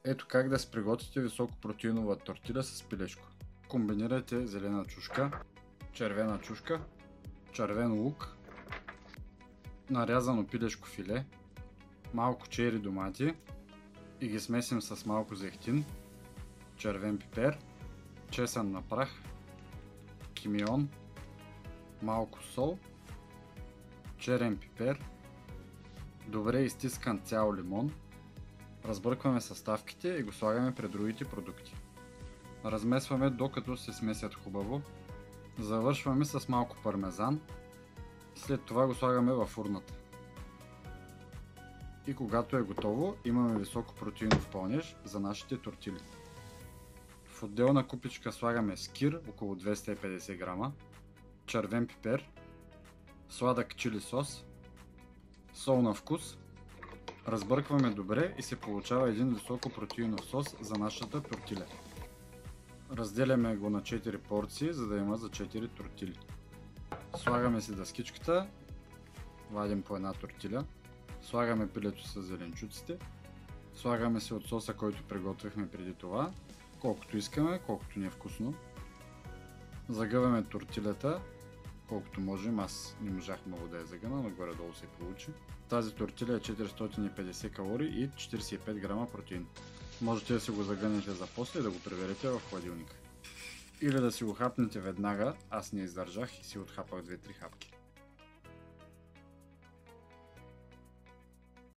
Ето как да си приготвите високопротеинова тортиля с пилешко. Комбинирайте зелена чушка, червена чушка, червен лук, нарязано пилешко филе, малко чери домати и ги смесим с малко зехтин, червен пипер, чесън на прах, кимион, малко сол, черен пипер, добре изтискан цял лимон. Разбъркваме съставките и го слагаме при другите продукти. Размесваме докато се смесят хубаво. Завършваме с малко пармезан. След това го слагаме във фурната. И когато е готово, имаме високопротеинов пълнеж за нашите тортили. В отделна купичка слагаме скир, около 250 грама, червен пипер, сладък чили сос, сол на вкус. Разбъркваме добре и се получава един високопротеинов сос за нашата тортиля. Разделяме го на 4 порции, за да има за 4 тортили. Слагаме си дъскичката, вадим по една тортиля, слагаме пилето с зеленчуците, слагаме си от соса, който приготвихме преди това, колкото искаме, колкото ни е вкусно. Загъваме тортилята, колкото можем. Аз не можах много да я загъна, но горе-долу се получи. Тази тортиля е 450 калории и 45 грама протеин. Можете да си го загънете за после и да го преверите в хладилника. Или да си го хапнете веднага, аз не издържах и си отхапах 2-3 хапки.